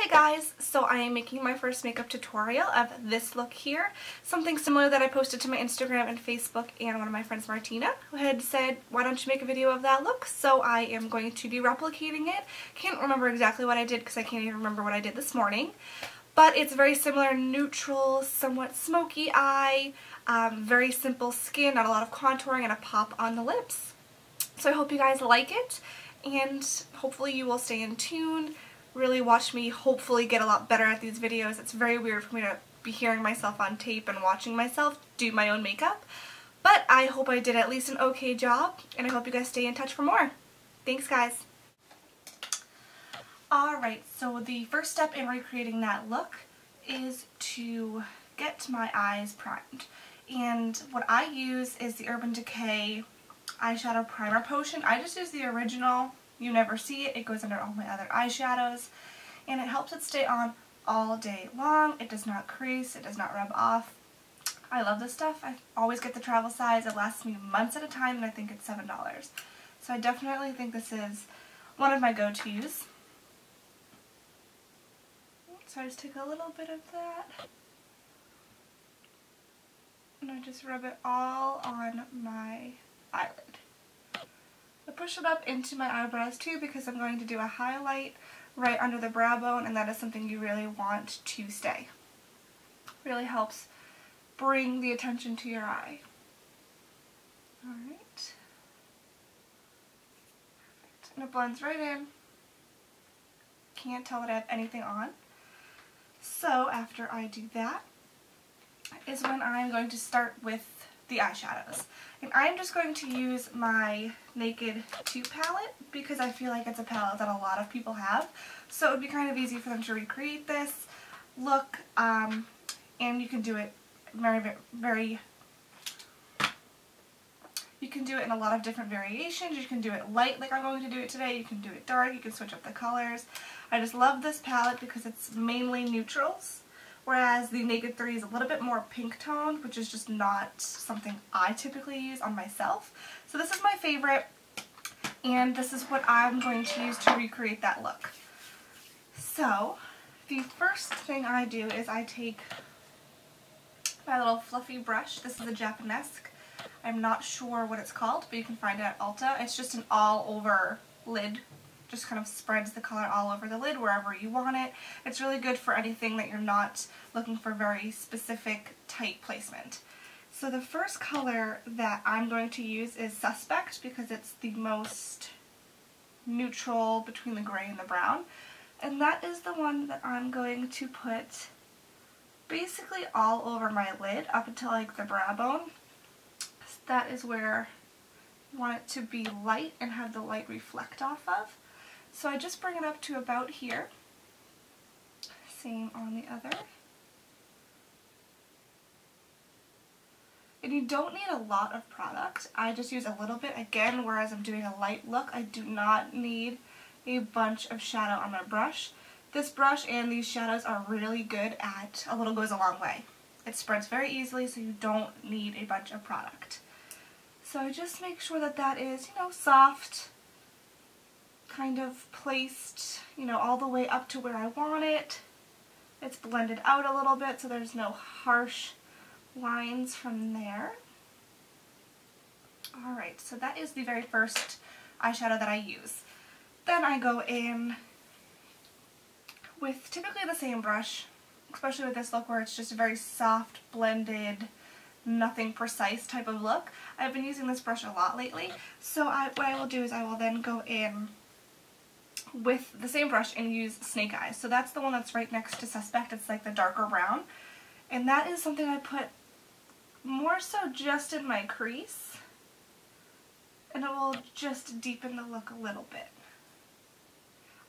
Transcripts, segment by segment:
Hey guys, so I am making my first makeup tutorial of this look here. Something similar that I posted to my Instagram and Facebook, and one of my friends, Martina, who had said, why don't you make a video of that look? So I am going to be replicating it. Can't remember exactly what I did because I can't even remember what I did this morning. But it's very similar, neutral, somewhat smoky eye, very simple skin, not a lot of contouring, and a pop on the lips. So I hope you guys like it, and hopefully you will stay in tune. Really watch me hopefully get a lot better at these videos. It's very weird for me to be hearing myself on tape and watching myself do my own makeup. But I hope I did at least an okay job, and I hope you guys stay in touch for more. Thanks guys. Alright, so the first step in recreating that look is to get my eyes primed. And what I use is the Urban Decay eyeshadow primer potion. I just use the original. You never see it. It goes under all my other eyeshadows, and it helps it stay on all day long. It does not crease. It does not rub off. I love this stuff. I always get the travel size. It lasts me months at a time, and I think it's $7. So I definitely think this is one of my go-tos. So I just take a little bit of that, and I just rub it all on my eyelid. I push it up into my eyebrows too because I'm going to do a highlight right under the brow bone, and that is something you really want to stay. Really helps bring the attention to your eye. Alright. Perfect. And it blends right in. Can't tell that I have anything on. So after I do that is when I'm going to start with the eyeshadows. And I'm just going to use my Naked 2 palette because I feel like it's a palette that a lot of people have. So it would be kind of easy for them to recreate this look, and you can do it you can do it in a lot of different variations. You can do it light like I'm going to do it today. You can do it dark. You can switch up the colors. I just love this palette because it's mainly neutrals. Whereas the Naked 3 is a little bit more pink toned, which is just not something I typically use on myself. So this is my favorite, and this is what I'm going to use to recreate that look. So the first thing I do is I take my little fluffy brush. This is a Japanesque. I'm not sure what it's called, but you can find it at Ulta. It's just an all-over lid. Just kind of spreads the color all over the lid wherever you want it. It's really good for anything that you're not looking for very specific tight placement. So the first color that I'm going to use is Suspect because it's the most neutral between the gray and the brown. And that is the one that I'm going to put basically all over my lid up until like the brow bone. So that is where I want it to be light and have the light reflect off of. So I just bring it up to about here. Same on the other. And you don't need a lot of product. I just use a little bit. Again, whereas I'm doing a light look, I do not need a bunch of shadow on my brush. This brush and these shadows are really good at a little goes a long way. It spreads very easily, so you don't need a bunch of product. So I just make sure that that is, soft, kind of placed, all the way up to where I want it. It's blended out a little bit so there's no harsh lines from there. Alright, so that is the very first eyeshadow that I use. Then I go in with typically the same brush, especially with this look where it's just a very soft, blended, nothing precise type of look. I've been using this brush a lot lately, so what I will do is I will then go in with the same brush and use Snake Eyes. So that's the one that's right next to Suspect. It's like the darker brown. And that is something I put more so just in my crease. And it will just deepen the look a little bit.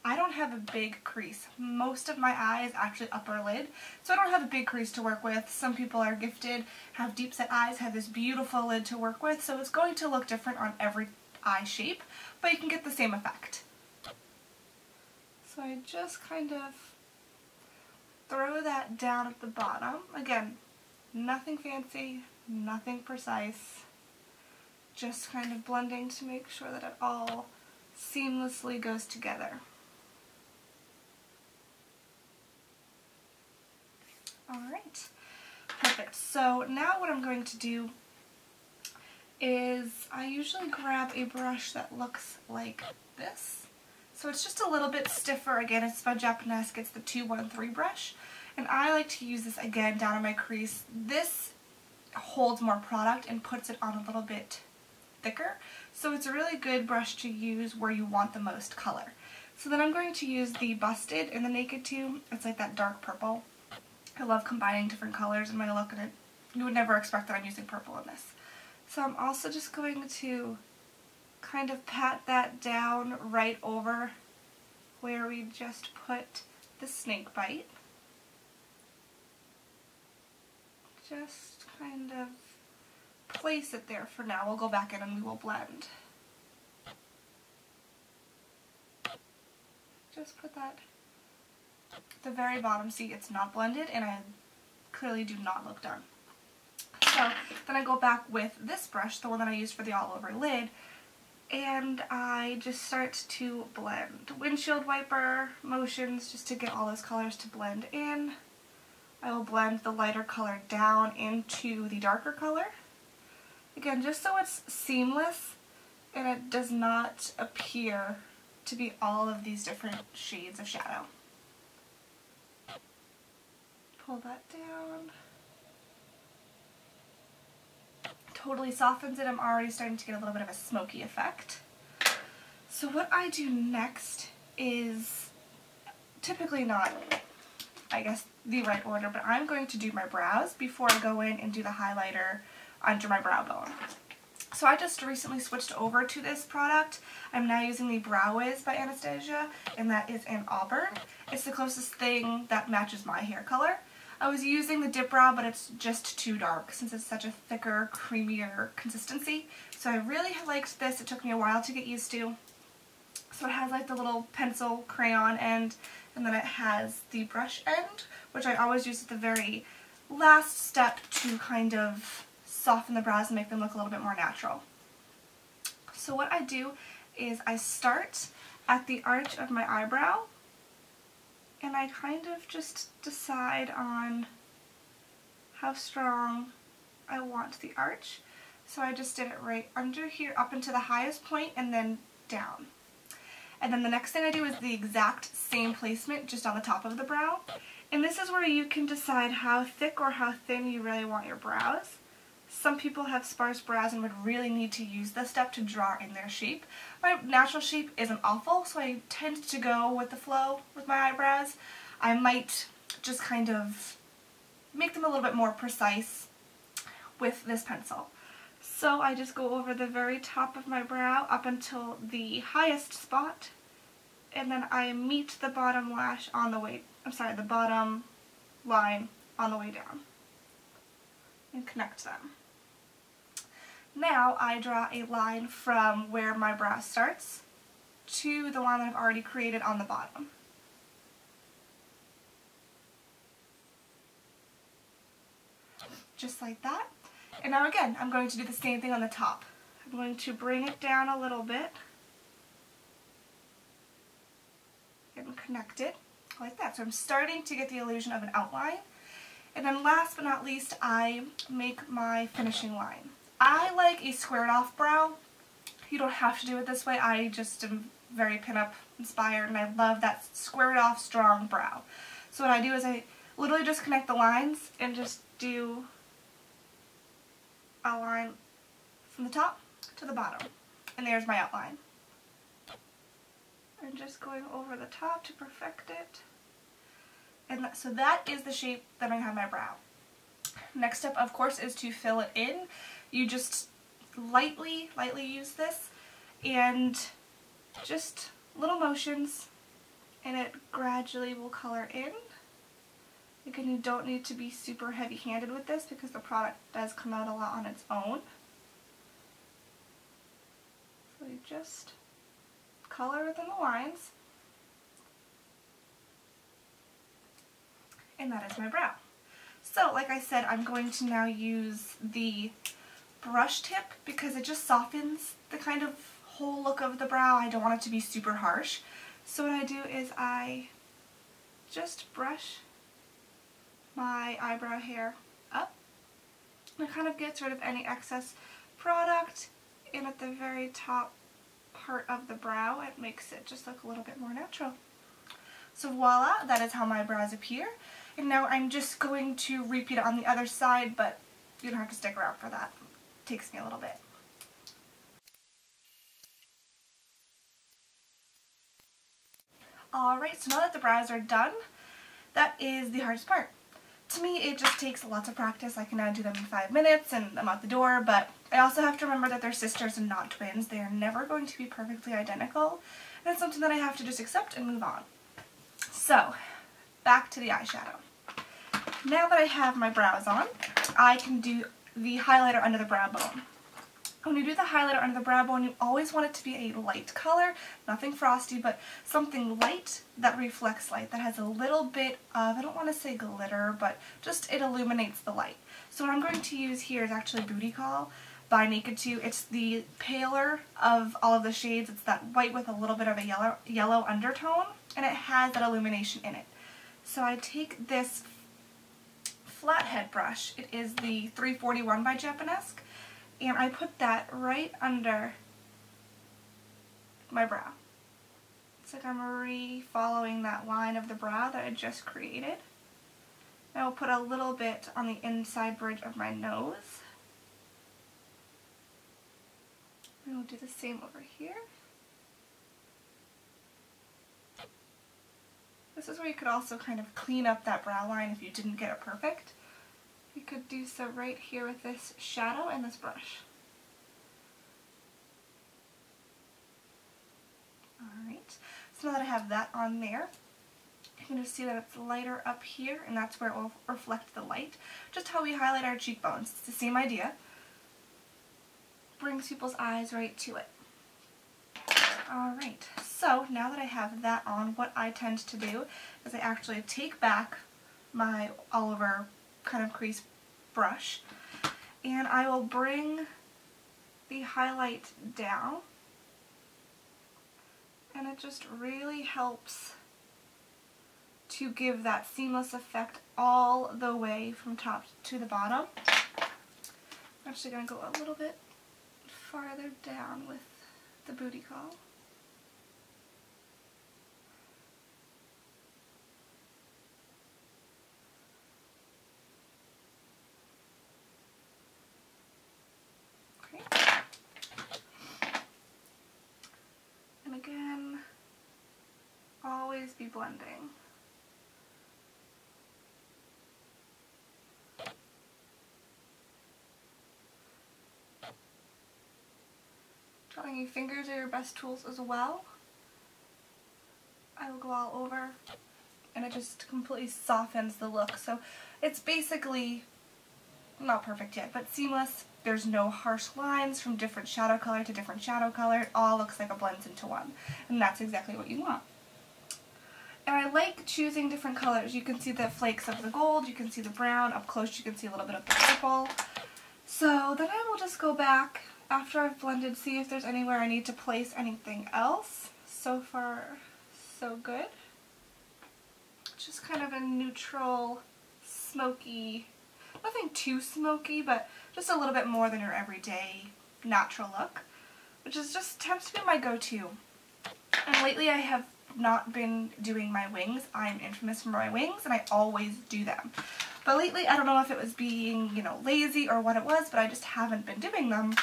I don't have a big crease. Most of my eye is actually upper lid, so I don't have a big crease to work with. Some people are gifted, have deep set eyes, have this beautiful lid to work with, so it's going to look different on every eye shape, but you can get the same effect. So I just kind of throw that down at the bottom. Again, nothing fancy, nothing precise, just kind of blending to make sure that it all seamlessly goes together. Alright, perfect. So now what I'm going to do is I usually grab a brush that looks like this. So it's just a little bit stiffer. Again, it's by Japanese. It's the 213 brush. And I like to use this again down in my crease. This holds more product and puts it on a little bit thicker. So it's a really good brush to use where you want the most color. So then I'm going to use the Busted in the Naked 2. It's like that dark purple. I love combining different colors in my look, and you would never expect that I'm using purple in this. So I'm also just going to kind of pat that down right over where we just put the snake bite. Just kind of place it there for now. We'll go back in and we will blend. Just put that at the very bottom. See, it's not blended and I clearly do not look done. So then I go back with this brush, the one that I used for the all over lid, and I just start to blend. Windshield wiper motions just to get all those colors to blend in. I will blend the lighter color down into the darker color. Again, just so it's seamless and it does not appear to be all of these different shades of shadow. Pull that down. Totally softens it. I'm already starting to get a little bit of a smoky effect. So what I do next is typically not, I guess, the right order, but I'm going to do my brows before I go in and do the highlighter under my brow bone. So I just recently switched over to this product. I'm now using the Brow Wiz by Anastasia, and that is in Auburn. It's the closest thing that matches my hair color. I was using the Dip Brow, but it's just too dark since it's such a thicker, creamier consistency. So I really liked this. It took me a while to get used to. So it has like the little pencil crayon end, and then it has the brush end, which I always use at the very last step to kind of soften the brows and make them look a little bit more natural. So what I do is I start at the arch of my eyebrow, and I kind of just decide on how strong I want the arch. So I just did it right under here, up into the highest point, and then down. And then the next thing I do is the exact same placement just on the top of the brow. And this is where you can decide how thick or how thin you really want your brows. Some people have sparse brows and would really need to use this step to draw in their shape. My natural shape isn't awful, so I tend to go with the flow with my eyebrows. I might just kind of make them a little bit more precise with this pencil. So I just go over the very top of my brow up until the highest spot, and then I meet the bottom lash on the way, the bottom line on the way down, and connect them. Now I draw a line from where my brow starts to the line that I've already created on the bottom. Just like that. And now again, I'm going to do the same thing on the top. I'm going to bring it down a little bit and connect it like that. So I'm starting to get the illusion of an outline. And then last but not least, I make my finishing line. I like a squared off brow. You don't have to do it this way. I just am very pinup inspired, and I love that squared off strong brow. So what I do is I literally just connect the lines and just do a line from the top to the bottom. And there's my outline. I'm just going over the top to perfect it. And so that is the shape that I have my brow. Next step, of course, is to fill it in. You just lightly use this and just little motions, and it gradually will color in. Again, you don't need to be super heavy-handed with this because the product does come out a lot on its own. So you just color within the lines. And that is my brow. So, like I said, I'm going to now use the brush tip because it just softens the kind of whole look of the brow. I don't want it to be super harsh. So what I do is I just brush my eyebrow hair up. And it kind of gets rid of any excess product, and at the very top part of the brow it makes it just look a little bit more natural. So voila, that is how my brows appear. And now I'm just going to repeat it on the other side, but you don't have to stick around for that. It takes me a little bit. Alright, so now that the brows are done, that is the hardest part. To me, it just takes lots of practice. I can now do them in 5 minutes and I'm out the door, but I also have to remember that they're sisters and not twins. They are never going to be perfectly identical, and it's something that I have to just accept and move on. So, back to the eyeshadow. Now that I have my brows on, I can do the highlighter under the brow bone. When you do the highlighter under the brow bone, you always want it to be a light color, nothing frosty, but something light that reflects light, that has a little bit of, I don't want to say glitter, but just it illuminates the light. So what I'm going to use here is actually Booty Call by Naked 2. It's the paler of all of the shades. It's that white with a little bit of a yellow undertone, and it has that illumination in it. So I take this flathead brush. It is the 341 by Japanesque. And I put that right under my brow. It's like I'm re-following that line of the brow that I just created. And I'll put a little bit on the inside bridge of my nose. And we'll do the same over here. This is where you could also kind of clean up that brow line if you didn't get it perfect. You could do so right here with this shadow and this brush. Alright, so now that I have that on there, you can just see that it's lighter up here, and that's where it will reflect the light. Just how we highlight our cheekbones. It's the same idea. Brings people's eyes right to it. Alright, so now that I have that on, what I tend to do is I actually take back my Oliver kind of crease brush, and I will bring the highlight down, and it just really helps to give that seamless effect all the way from top to the bottom. I'm actually going to go a little bit farther down with the Booty Call. Again, always be blending. Telling you, fingers are your best tools as well. I will go all over, and it just completely softens the look. So it's basically not perfect yet, but seamless. There's no harsh lines from different shadow color to different shadow color. It all looks like it blends into one, and that's exactly what you want. And I like choosing different colors. You can see the flakes of the gold, you can see the brown, up close you can see a little bit of the purple. So then I will just go back after I've blended, see if there's anywhere I need to place anything else. So far, so good. Just kind of a neutral, smoky, nothing too smoky, but just a little bit more than your everyday natural look, which is just tends to be my go-to. And lately I have not been doing my wings. I'm infamous for my wings, and I always do them. But lately, I don't know if it was being, lazy or what it was, but I just haven't been doing them.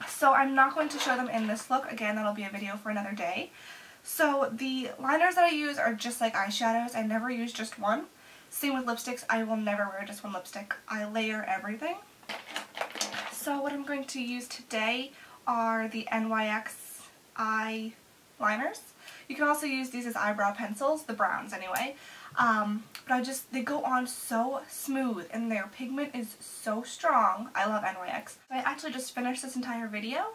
So I'm not going to show them in this look. Again, that'll be a video for another day. So the liners that I use are just like eyeshadows. I never use just one. Same with lipsticks. I will never wear just one lipstick. I layer everything. So what I'm going to use today are the NYX eye liners. You can also use these as eyebrow pencils, the browns anyway. But they go on so smooth, and their pigment is so strong. I love NYX. I actually just finished this entire video,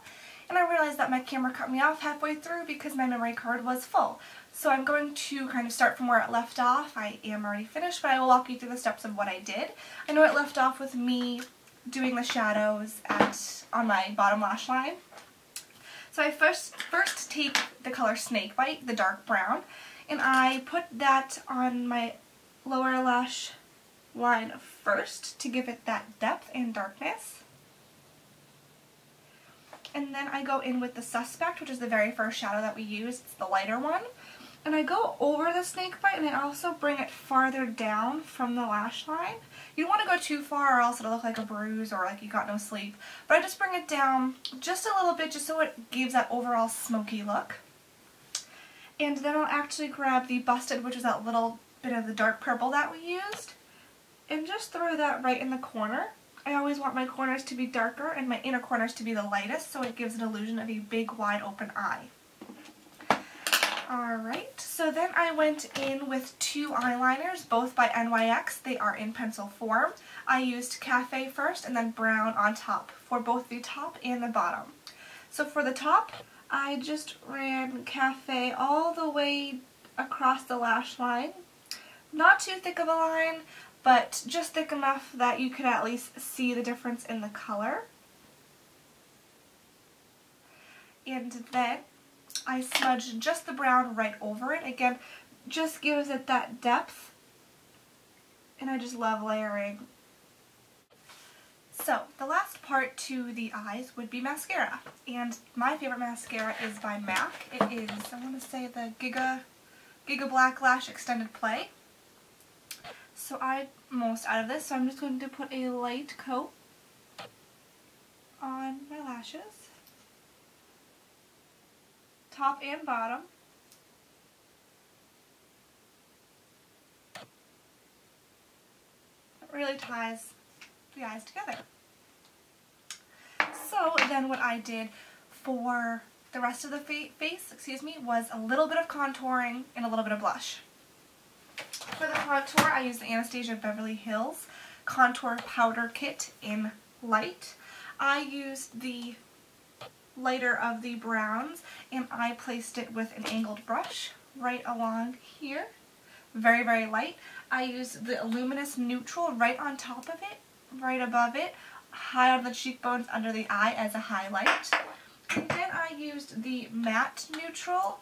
and I realized that my camera cut me off halfway through because my memory card was full. So I'm going to kind of start from where it left off. I am already finished, but I will walk you through the steps of what I did. I know it left off with me doing the shadows on my bottom lash line. So I first take the color Snakebite, the dark brown, and I put that on my lower lash line first to give it that depth and darkness. And then I go in with the Suspect, which is the very first shadow that we use. It's the lighter one. And I go over the snake bite, and I also bring it farther down from the lash line. You don't want to go too far or else it'll look like a bruise or like you got no sleep. But I just bring it down just a little bit just so it gives that overall smoky look. And then I'll actually grab the Busted, which is that little bit of the dark purple that we used, and just throw that right in the corner. I always want my corners to be darker and my inner corners to be the lightest, so it gives an illusion of a big wide open eye. Alright, so then I went in with two eyeliners, both by NYX. They are in pencil form. I used Cafe first and then Brown on top for both the top and the bottom. So for the top, I just ran Cafe all the way across the lash line. Not too thick of a line, but just thick enough that you could at least see the difference in the color. And then I smudged just the brown right over it. Again, just gives it that depth, and I just love layering. So, the last part to the eyes would be mascara, and my favorite mascara is by MAC. It is, I want to say, the Giga Black Lash Extended Play. So I'm almost out of this, so I'm just going to put a light coat on my lashes, top and bottom. It really ties the eyes together. So then what I did for the rest of the face, was a little bit of contouring and a little bit of blush. For the contour, I used the Anastasia Beverly Hills Contour Powder Kit in Light. I used the lighter of the browns, and I placed it with an angled brush right along here. Very, very light. I used the Luminous Neutral right on top of it, right above it, high on the cheekbones under the eye as a highlight. And then I used the Matte Neutral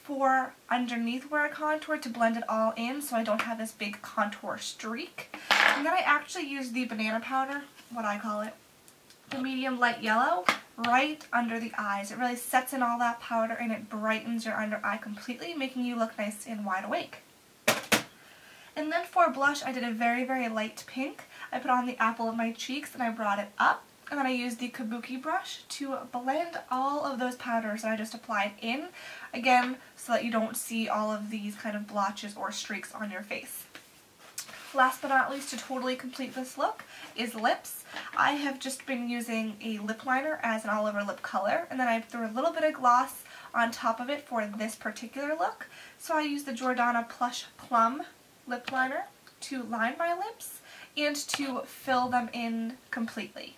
for underneath where I contour to blend it all in so I don't have this big contour streak. And then I actually used the banana powder, what I call it, the medium light yellow, right under the eyes. It really sets in all that powder and it brightens your under eye completely, making you look nice and wide awake. And then for blush, I did a very, very light pink. I put on the apple of my cheeks and I brought it up. And then I used the Kabuki brush to blend all of those powders that I just applied in, again, so that you don't see all of these kind of blotches or streaks on your face. Last but not least, to totally complete this look, is lips. I have just been using a lip liner as an all-over lip color, and then I threw a little bit of gloss on top of it for this particular look. So I used the Jordana Plush Plum lip liner to line my lips and to fill them in completely.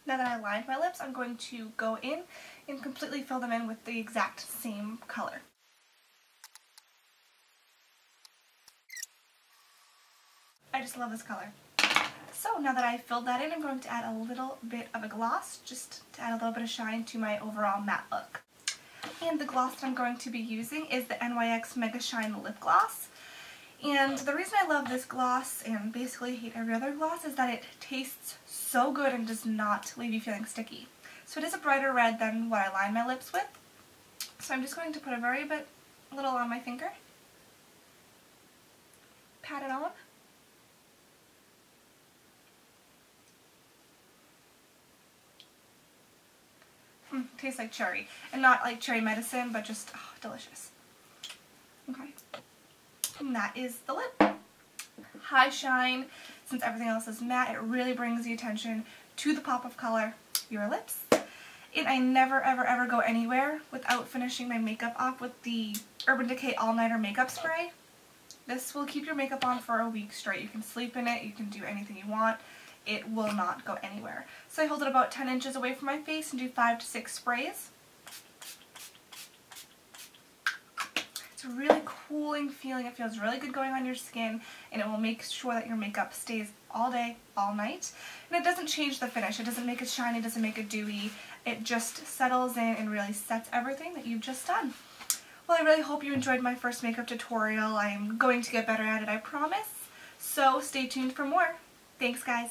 Now that I lined my lips, I'm going to go in and completely fill them in with the exact same color. I just love this color. So now that I've filled that in, I'm going to add a little bit of a gloss, just to add a little bit of shine to my overall matte look. And the gloss that I'm going to be using is the NYX Mega Shine Lip Gloss. And the reason I love this gloss, and basically hate every other gloss, is that it tastes so good and does not leave you feeling sticky. So it is a brighter red than what I line my lips with. So I'm just going to put a little on my finger. Pat it on. Tastes like cherry. And not like cherry medicine, but just delicious. Okay. And that is the lip. High shine. Since everything else is matte, it really brings the attention to the pop of color, your lips. And I never, ever, ever go anywhere without finishing my makeup off with the Urban Decay All Nighter Makeup Spray. This will keep your makeup on for a week straight. You can sleep in it, you can do anything you want. It will not go anywhere. So I hold it about 10 inches away from my face and do 5 to 6 sprays. It's a really cooling feeling. It feels really good going on your skin, and it will make sure that your makeup stays all day, all night. And it doesn't change the finish. It doesn't make it shiny, it doesn't make it dewy. It just settles in and really sets everything that you've just done. Well, I really hope you enjoyed my first makeup tutorial. I'm going to get better at it, I promise. So stay tuned for more. Thanks, guys.